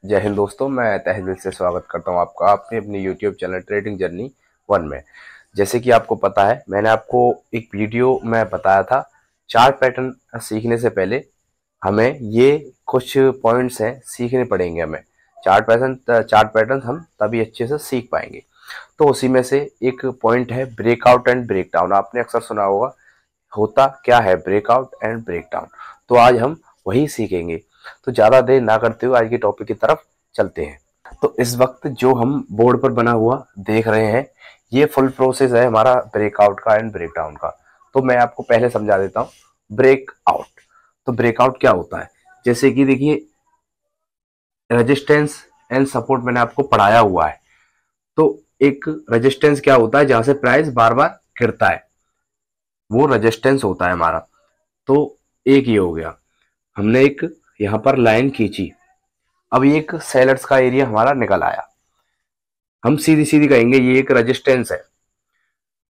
जय हिंद दोस्तों, मैं तहे दिल से स्वागत करता हूं आपका अपने अपनी यूट्यूब चैनल ट्रेडिंग जर्नी 1 में। जैसे कि आपको पता है, मैंने आपको एक वीडियो में बताया था, चार्ट पैटर्न सीखने से पहले हमें ये कुछ पॉइंट्स हैं सीखने पड़ेंगे। हमें चार्ट पैटर्न हम तभी अच्छे से सीख पाएंगे। तो उसी में से एक पॉइंट है ब्रेकआउट एंड ब्रेकडाउन। आपने अक्सर सुना होगा, होता क्या है ब्रेकआउट एंड ब्रेकडाउन। तो आज हम वही सीखेंगे। तो ज्यादा देर ना करते हुए आज के टॉपिक की तरफ चलते हैं। तो इस वक्त जो हम बोर्ड पर बना हुआ देख रहे हैं, ये फुल प्रोसेस है हमारा ब्रेकआउट का एंड ब्रेकडाउन का। तो मैं आपको पहले समझा देता हूँ ब्रेकआउट। तो ब्रेकआउट क्या होता है, जैसे कि देखिए, रेजिस्टेंस एंड सपोर्ट मैंने आपको पढ़ाया हुआ है। तो एक रेजिस्टेंस क्या होता है, जहां से प्राइस बार बार गिरता है, वो रेजिस्टेंस होता है हमारा। तो एक ये हो गया, हमने एक यहाँ पर लाइन खींची, अब ये एक सेलर्स का एरिया हमारा निकल आया। हम सीधी सीधी कहेंगे ये एक रेजिस्टेंस है।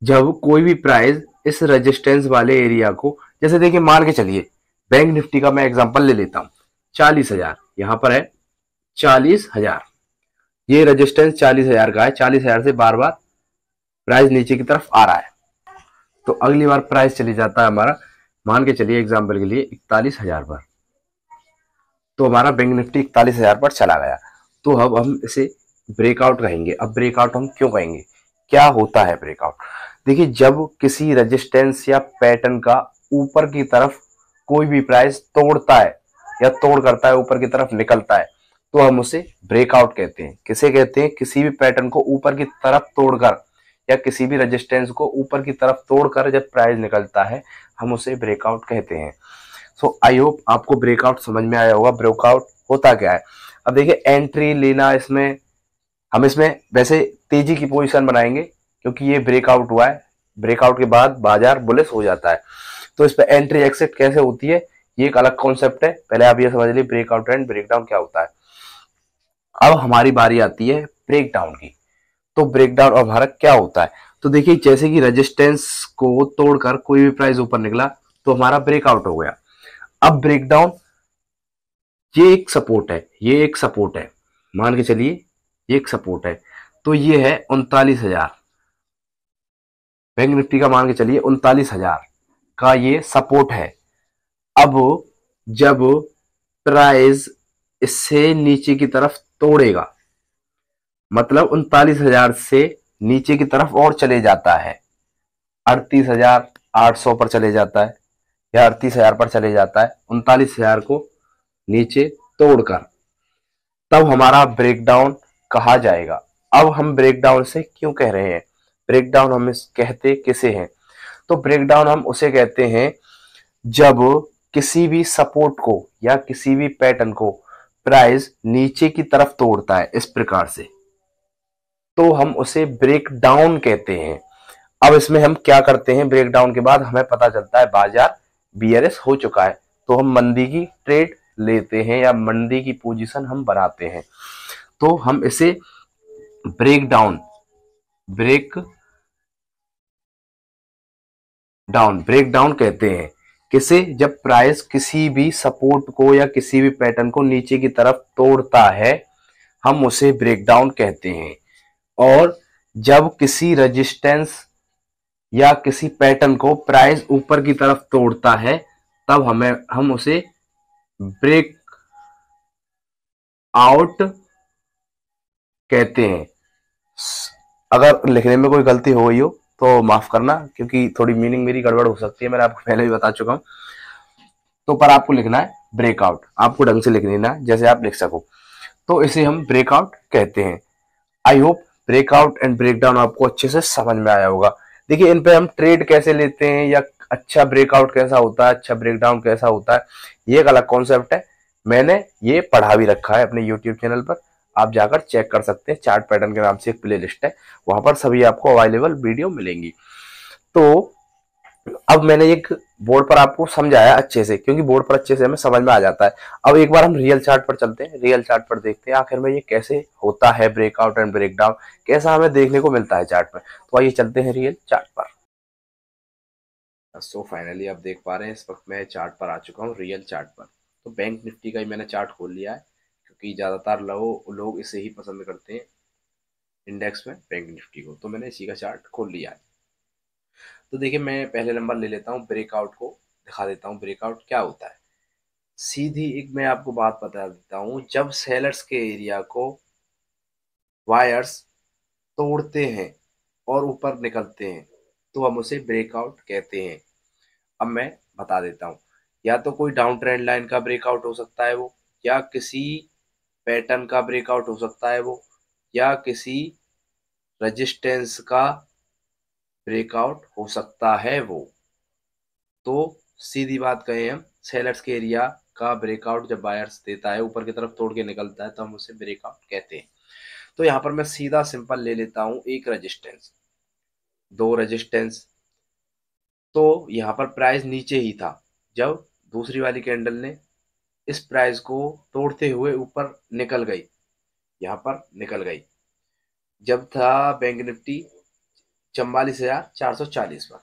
जब कोई भी प्राइस इस रेजिस्टेंस वाले एरिया को, जैसे देखिए मान के चलिए, बैंक निफ्टी का मैं एग्जांपल ले लेता हूं, 40,000 यहाँ पर है, 40,000, ये रेजिस्टेंस 40,000 का है। 40,000 से बार बार प्राइस नीचे की तरफ आ रहा है। तो अगली बार प्राइस चली जाता है हमारा, मान के चलिए एग्जाम्पल के लिए 41,000 पर। तो हमारा बैंक निफ्टी 41,000 पर चला गया। तो अब हम इसे ब्रेकआउट कहेंगे। अब ब्रेकआउट हम क्यों कहेंगे, क्या होता है ब्रेकआउट? देखिए, जब किसी रेजिस्टेंस या पैटर्न का ऊपर की तरफ कोई भी प्राइस तोड़ता है या तोड़ करता है, ऊपर की तरफ निकलता है, तो हम उसे ब्रेकआउट कहते हैं। किसे कहते हैं? किसी भी पैटर्न को ऊपर की तरफ तोड़कर या किसी भी रेजिस्टेंस को ऊपर की तरफ तोड़कर जब प्राइस निकलता है, हम उसे ब्रेकआउट कहते हैं। सो आई होप आपको ब्रेकआउट समझ में आया होगा। ब्रेकआउट होता क्या है? अब देखिए, एंट्री लेना, इसमें हम इसमें वैसे तेजी की पोजीशन बनाएंगे, क्योंकि ये ब्रेकआउट हुआ है। ब्रेकआउट के बाद बाजार बुलिश हो जाता है। तो इस पर एंट्री एग्जिट कैसे होती है, ये एक अलग कॉन्सेप्ट है। पहले आप ये समझ लीजिए ब्रेकआउट एंड ब्रेकडाउन क्या होता है। अब हमारी बारी आती है ब्रेकडाउन की। तो ब्रेकडाउन और हमारा क्या होता है? तो देखिए, जैसे कि रेजिस्टेंस को तोड़कर कोई भी प्राइस ऊपर निकला, तो हमारा ब्रेकआउट हो गया। अब ब्रेकडाउन, ये एक सपोर्ट है, ये एक सपोर्ट है, मान के चलिए ये एक सपोर्ट है। तो ये है 39,000, बैंक निफ्टी का मान के चलिए 39,000 का ये सपोर्ट है। अब जब प्राइस इससे नीचे की तरफ तोड़ेगा, मतलब 39,000 से नीचे की तरफ और चले जाता है, 38,800 पर चले जाता है या 38,000 पर चले जाता है, 39,000 को नीचे तोड़कर, तब हमारा ब्रेकडाउन कहा जाएगा। अब हम ब्रेकडाउन से क्यों कह रहे हैं? ब्रेकडाउन हम कहते किसे हैं? तो ब्रेकडाउन हम उसे कहते हैं जब किसी भी सपोर्ट को या किसी भी पैटर्न को प्राइस नीचे की तरफ तोड़ता है इस प्रकार से, तो हम उसे ब्रेकडाउन कहते हैं। अब इसमें हम क्या करते हैं, ब्रेकडाउन के बाद हमें पता चलता है बाजार बीआरएस हो चुका है, तो हम मंदी की ट्रेड लेते हैं या मंदी की पोजीशन हम बनाते हैं। तो हम इसे ब्रेक डाउन कहते हैं। किसे? जब प्राइस किसी भी सपोर्ट को या किसी भी पैटर्न को नीचे की तरफ तोड़ता है, हम उसे ब्रेकडाउन कहते हैं। और जब किसी रेजिस्टेंस या किसी पैटर्न को प्राइस ऊपर की तरफ तोड़ता है, तब हम उसे ब्रेक आउट कहते हैं। अगर लिखने में कोई गलती हो गई हो तो माफ करना, क्योंकि थोड़ी मीनिंग मेरी गड़बड़ हो सकती है, मैंने आपको पहले भी बता चुका हूं। तो पर आपको लिखना है ब्रेकआउट, आपको ढंग से लिख लेना है जैसे आप लिख सको। तो इसे हम ब्रेकआउट कहते हैं। I hope breakout and breakdown आपको अच्छे से समझ में आया होगा। देखिए, इन पे हम ट्रेड कैसे लेते हैं, या अच्छा ब्रेकआउट कैसा होता है, अच्छा ब्रेकडाउन कैसा होता है, ये एक अलग कॉन्सेप्ट है। मैंने ये पढ़ा भी रखा है अपने यूट्यूब चैनल पर, आप जाकर चेक कर सकते हैं। चार्ट पैटर्न के नाम से एक प्ले लिस्ट है, वहां पर सभी आपको अवेलेबल वीडियो मिलेंगी। तो अब मैंने एक बोर्ड पर आपको समझाया अच्छे से, क्योंकि बोर्ड पर अच्छे से हमें समझ में आ जाता है। अब एक बार हम रियल चार्ट पर चलते हैं, रियल चार्ट पर देखते हैं आखिर में ये कैसे होता है ब्रेकआउट एंड ब्रेकडाउन, कैसा हमें देखने को मिलता है चार्ट में। तो आइए चलते हैं रियल चार्ट पर। सो फाइनली आप देख पा रहे हैं, इस वक्त मैं चार्ट पर आ चुका हूँ, रियल चार्ट पर। तो बैंक निफ्टी का ही मैंने चार्ट खोल लिया है, क्योंकि ज़्यादातर लोग इसे ही पसंद करते हैं इंडेक्स में, बैंक निफ्टी को। तो मैंने इसी का चार्ट खोल लिया है। तो देखिए मैं पहले नंबर ले लेता हूँ, ब्रेकआउट को दिखा देता हूँ ब्रेकआउट क्या होता है। सीधी एक मैं आपको बात बता देता हूँ, जब सेलर्स के एरिया को वायर्स तोड़ते हैं और ऊपर निकलते हैं तो हम उसे ब्रेकआउट कहते हैं। अब मैं बता देता हूँ, या तो कोई डाउन ट्रेंड लाइन का ब्रेकआउट हो सकता है वो, या किसी पैटर्न का ब्रेकआउट हो सकता है वो, या किसी रेजिस्टेंस का ब्रेकआउट हो सकता है वो। तो सीधी बात कहें हम, सेलर्स के एरिया का ब्रेकआउट जब बायर्स देता है, ऊपर की तरफ तोड़ के निकलता है, तो हम उसे ब्रेकआउट कहते हैं। तो यहाँ पर मैं सीधा सिंपल ले लेता हूँ एक रेजिस्टेंस, दो रेजिस्टेंस। तो यहाँ पर प्राइस नीचे ही था, जब दूसरी वाली कैंडल ने इस प्राइस को तोड़ते हुए ऊपर निकल गई, यहाँ पर निकल गई, जब था बैंक निफ्टी 44,440 पर।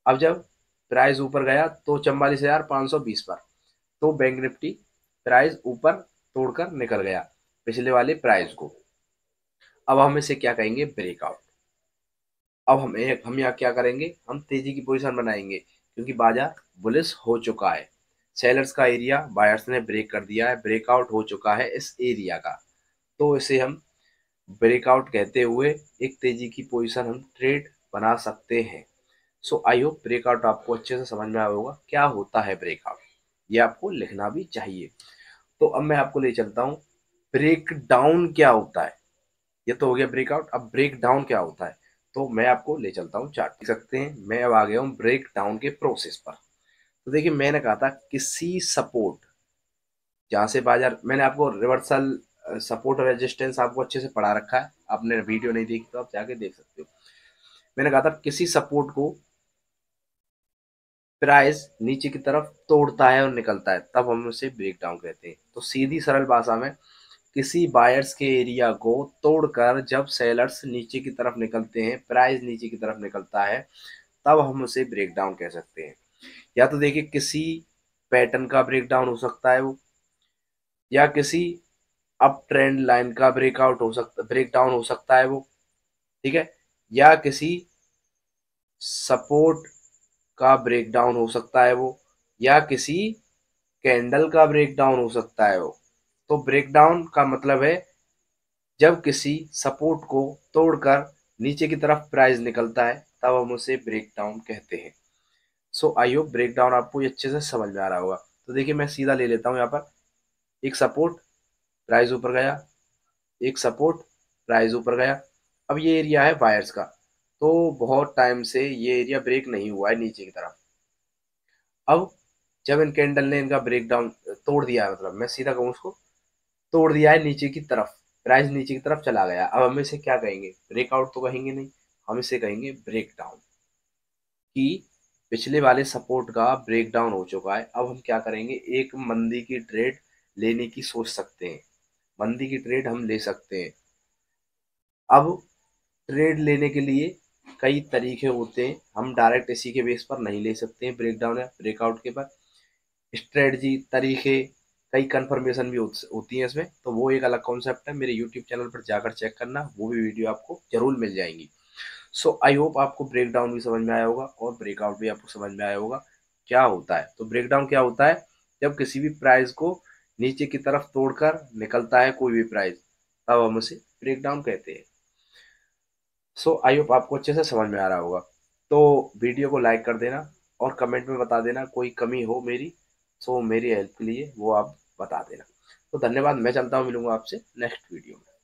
अब जब प्राइस ऊपर गया तो 44,520 पर, तो बैंक निफ्टी प्राइस ऊपर तोड़कर निकल गया पिछले वाले प्राइस को। अब हम इसे क्या कहेंगे, ब्रेकआउट। अब हम यहाँ क्या करेंगे, हम तेजी की पोजीशन बनाएंगे, क्योंकि बाजार बुलिश हो चुका है। सेलर्स का एरिया बायर्स ने ब्रेक कर दिया है, ब्रेकआउट हो चुका है इस एरिया का, तो इसे हम ब्रेकआउट कहते हुए एक तेजी की पोजीशन हम ट्रेड बना सकते हैं। सो आई होप ब्रेकआउट आपको अच्छे से समझ में आया होगा क्या होता है ब्रेकआउट, ये आपको लिखना भी चाहिए। तो अब मैं आपको ले चलता हूँ ब्रेक डाउन क्या होता है। ये तो हो गया ब्रेकआउट, अब ब्रेक डाउन क्या होता है, तो मैं आपको ले चलता हूँ चार्ट। देख सकते हैं मैं अब आ गया हूँ ब्रेक डाउन के प्रोसेस पर। तो देखिए मैंने कहा था किसी सपोर्ट, जहाँ से बाजार, मैंने आपको रिवर्सल सपोर्ट और रेजिस्टेंस आपको अच्छे से पढ़ा रखा है, आपने वीडियो नहीं देखी तो आप जाके देख सकते हो। मैंने कहा था किसी सपोर्ट को प्राइस नीचे की तरफ तोड़ता है और निकलता है, तब हम उसे ब्रेक डाउन कहते हैं। तो सीधी सरल भाषा में, किसी बायर्स के एरिया को तोड़कर जब सेलर्स नीचे की तरफ निकलते हैं, प्राइस नीचे की तरफ निकलता है, तब हम उसे ब्रेक डाउन कह सकते हैं। या तो देखिए किसी पैटर्न का ब्रेक डाउन हो सकता है वो, या किसी अप ट्रेंड लाइन का ब्रेक डाउन हो सकता है वो, ठीक है, या किसी सपोर्ट का ब्रेकडाउन हो सकता है वो, या किसी कैंडल का ब्रेकडाउन हो सकता है वो। तो ब्रेकडाउन का मतलब है जब किसी सपोर्ट को तोड़कर नीचे की तरफ प्राइस निकलता है, तब हम उसे ब्रेकडाउन कहते हैं। सो आई होप ब्रेकडाउन आपको ये अच्छे से समझ में आ रहा होगा। तो देखिए मैं सीधा ले लेता हूँ यहाँ पर, एक सपोर्ट, प्राइस ऊपर गया, एक सपोर्ट, प्राइस ऊपर गया। अब ये एरिया है बायर्स का, तो बहुत टाइम से ये एरिया ब्रेक नहीं हुआ है नीचे की तरफ। अब जब इन कैंडल ने इनका ब्रेकडाउन तोड़ दिया है, मतलब मैं सीधा कहूँ उसको, तोड़ दिया है नीचे की तरफ, प्राइस नीचे की तरफ चला गया, अब हम इसे क्या कहेंगे, ब्रेकआउट तो कहेंगे नहीं, हम इसे कहेंगे ब्रेकडाउन। कि पिछले वाले सपोर्ट का ब्रेकडाउन हो चुका है, अब हम क्या करेंगे, एक मंदी की ट्रेड लेने की सोच सकते हैं, मंदी की ट्रेड हम ले सकते हैं। अब ट्रेड लेने के लिए कई तरीके होते हैं, हम डायरेक्ट इसी के बेस पर नहीं ले सकते हैं ब्रेकडाउन या ब्रेकआउट के पर। स्ट्रेटजी, तरीके, कई कंफर्मेशन भी होती हैं इसमें, तो वो एक अलग कॉन्सेप्ट है, मेरे यूट्यूब चैनल पर जाकर चेक करना, वो भी वीडियो आपको जरूर मिल जाएंगी। सो आई होप आपको ब्रेक डाउन भी समझ में आया होगा और ब्रेकआउट भी आपको समझ में आया होगा क्या होता है। तो ब्रेक डाउन क्या होता है, जब किसी भी प्राइस को नीचे की तरफ तोड़कर निकलता है कोई भी प्राइस, तब हम उसे ब्रेक डाउन कहते हैं। सो आई होप आपको अच्छे से समझ में आ रहा होगा। तो वीडियो को लाइक कर देना और कमेंट में बता देना कोई कमी हो मेरी, सो मेरी हेल्प के लिए वो आप बता देना। तो धन्यवाद, मैं चलता हूँ, मिलूंगा आपसे नेक्स्ट वीडियो में।